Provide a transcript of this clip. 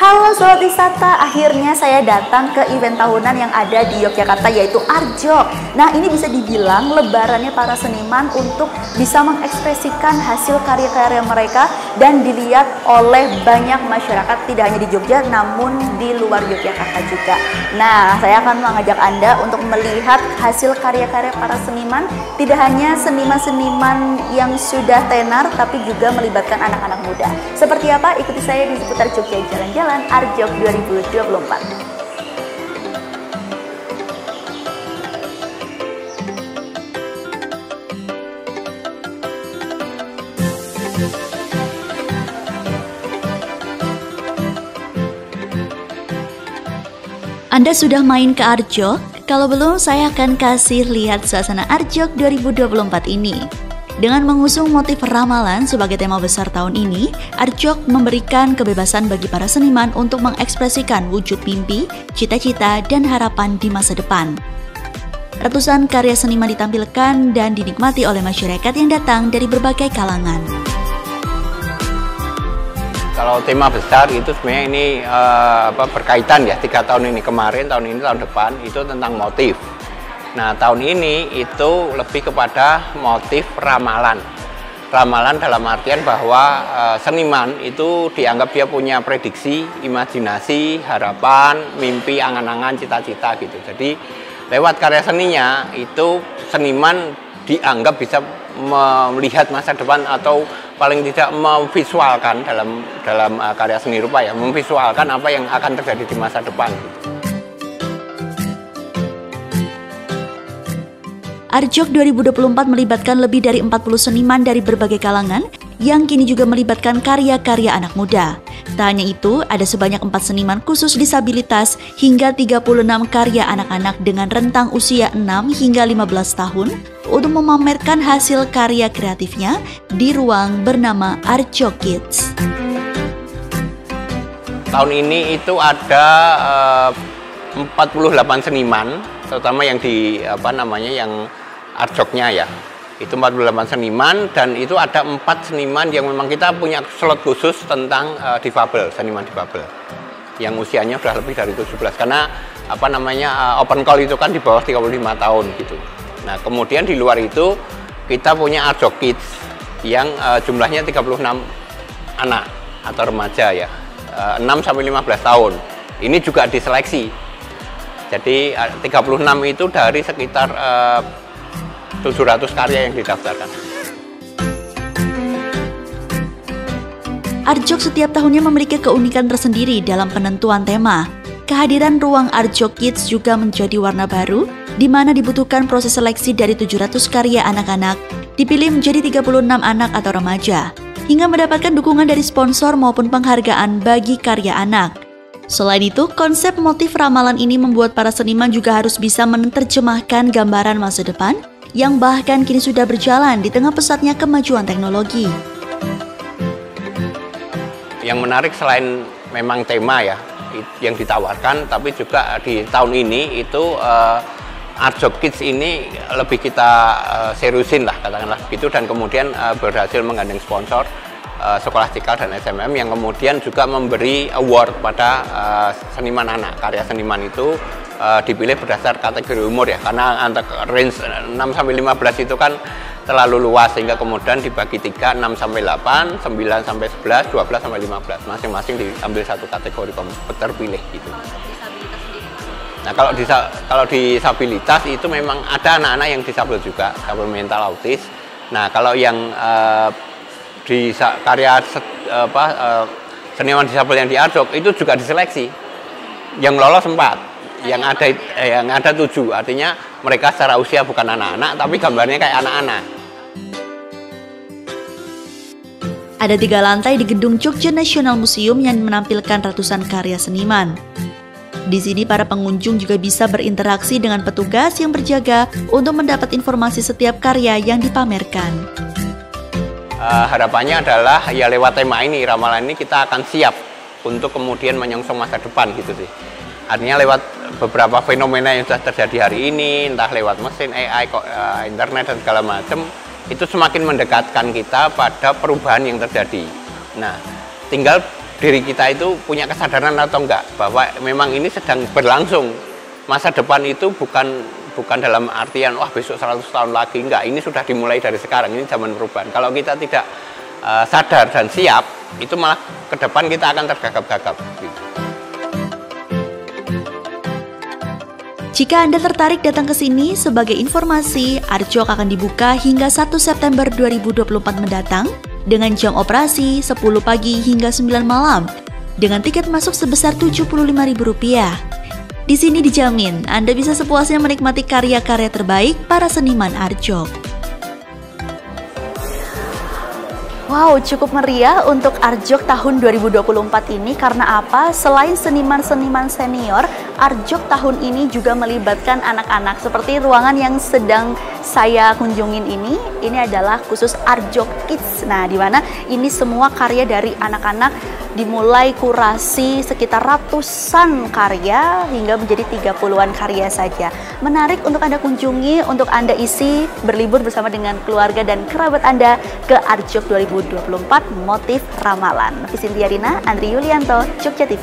Halo Sobat Wisata, akhirnya saya datang ke event tahunan yang ada di Yogyakarta yaitu Arjok. Nah, ini bisa dibilang lebarannya para seniman untuk bisa mengekspresikan hasil karya-karya mereka dan dilihat oleh banyak masyarakat tidak hanya di Jogja namun di luar Yogyakarta juga. Nah, saya akan mengajak Anda untuk melihat hasil karya-karya para seniman, tidak hanya seniman-seniman yang sudah tenar tapi juga melibatkan anak-anak muda. Seperti apa? Ikuti saya di seputar Jogja Jalan-Jalan Arjok 2024. Anda sudah main ke Arjok? Kalau belum, saya akan kasih lihat suasana Arjok 2024 ini. Dengan mengusung motif ramalan sebagai tema besar tahun ini, Arjok memberikan kebebasan bagi para seniman untuk mengekspresikan wujud mimpi, cita-cita, dan harapan di masa depan. Ratusan karya seniman ditampilkan dan dinikmati oleh masyarakat yang datang dari berbagai kalangan. Kalau tema besar itu sebenarnya ini berkaitan ya, 3 tahun ini kemarin, tahun ini, tahun depan itu tentang motif. Nah, tahun ini itu lebih kepada motif ramalan. Ramalan dalam artian bahwa seniman itu dianggap dia punya prediksi, imajinasi, harapan, mimpi, angan-angan, cita-cita gitu. Jadi lewat karya seninya itu seniman dianggap bisa melihat masa depan atau paling tidak memvisualkan dalam karya seni rupa ya, memvisualkan apa yang akan terjadi di masa depan gitu. Arjok 2024 melibatkan lebih dari 40 seniman dari berbagai kalangan yang kini juga melibatkan karya-karya anak muda. Tak hanya itu, ada sebanyak 4 seniman khusus disabilitas hingga 36 karya anak-anak dengan rentang usia 6 hingga 15 tahun untuk memamerkan hasil karya kreatifnya di ruang bernama Arjok Kids. Tahun ini itu ada 48 seniman, terutama yang di yang Arjoknya ya, itu 48 seniman dan itu ada 4 seniman yang memang kita punya slot khusus tentang difabel, seniman difabel yang usianya sudah lebih dari 17 karena open call itu kan di bawah 35 tahun gitu. Nah, kemudian di luar itu kita punya Arjok Kids yang jumlahnya 36 anak atau remaja ya, 6 sampai 15 tahun. Ini juga diseleksi. Jadi 36 itu dari sekitar 700 karya yang didaftarkan. Arjok setiap tahunnya memiliki keunikan tersendiri dalam penentuan tema. Kehadiran ruang Arjok Kids juga menjadi warna baru, di mana dibutuhkan proses seleksi dari 700 karya anak-anak, dipilih menjadi 36 anak atau remaja, hingga mendapatkan dukungan dari sponsor maupun penghargaan bagi karya anak. Selain itu, konsep motif ramalan ini membuat para seniman juga harus bisa menerjemahkan gambaran masa depan yang bahkan kini sudah berjalan di tengah pesatnya kemajuan teknologi. Yang menarik selain memang tema ya yang ditawarkan, tapi juga di tahun ini itu Arjok Kids ini lebih kita seriusin lah katakanlah begitu, dan kemudian berhasil menggandeng sponsor Scholastica dan SMM yang kemudian juga memberi award pada seniman anak. Karya seniman itu dipilih berdasar kategori umur ya, karena range 6 sampai 15 itu kan terlalu luas sehingga kemudian dibagi 3, 6 sampai 8, 9 sampai 11, 12 sampai 15. Masing-masing diambil satu kategori terpilih gitu. Nah, kalau disabilitas itu memang ada anak-anak yang disabel juga, disabel mental autis. Nah, kalau yang di karya seniman disabel yang di Arjok itu juga diseleksi. Yang lolos 4. Yang ada 7, artinya mereka secara usia bukan anak-anak, tapi gambarnya kayak anak-anak. Ada 3 lantai di gedung Jogja National Museum yang menampilkan ratusan karya seniman. Di sini para pengunjung juga bisa berinteraksi dengan petugas yang berjaga untuk mendapat informasi setiap karya yang dipamerkan. Harapannya adalah ya lewat tema ini, ramalan ini kita akan siap untuk kemudian menyongsong masa depan gitu sih. Artinya lewat beberapa fenomena yang sudah terjadi hari ini, entah lewat mesin AI, internet dan segala macam, itu semakin mendekatkan kita pada perubahan yang terjadi. Nah, tinggal diri kita itu punya kesadaran atau enggak bahwa memang ini sedang berlangsung. Masa depan itu bukan dalam artian wah besok 100 tahun lagi, enggak, ini sudah dimulai dari sekarang, ini zaman perubahan. Kalau kita tidak sadar dan siap, itu malah ke depan kita akan tergagap-gagap. Jika Anda tertarik datang ke sini, sebagai informasi, Arjok akan dibuka hingga 1 September 2024 mendatang dengan jam operasi 10 pagi hingga 9 malam dengan tiket masuk sebesar Rp75.000. Di sini dijamin Anda bisa sepuasnya menikmati karya-karya terbaik para seniman Arjok. Wow, cukup meriah untuk Arjok tahun 2024 ini karena apa? Selain seniman-seniman senior, Arjok tahun ini juga melibatkan anak-anak. Seperti ruangan yang sedang saya kunjungin ini adalah khusus Arjok Kids. Nah, di mana ini semua karya dari anak-anak, dimulai kurasi sekitar ratusan karya hingga menjadi 30-an karya saja. Menarik untuk Anda kunjungi, untuk Anda isi berlibur bersama dengan keluarga dan kerabat Anda ke Arjok 2024 Motif Ramalan. Visintia Rina, Andri Yulianto, Jogja TV.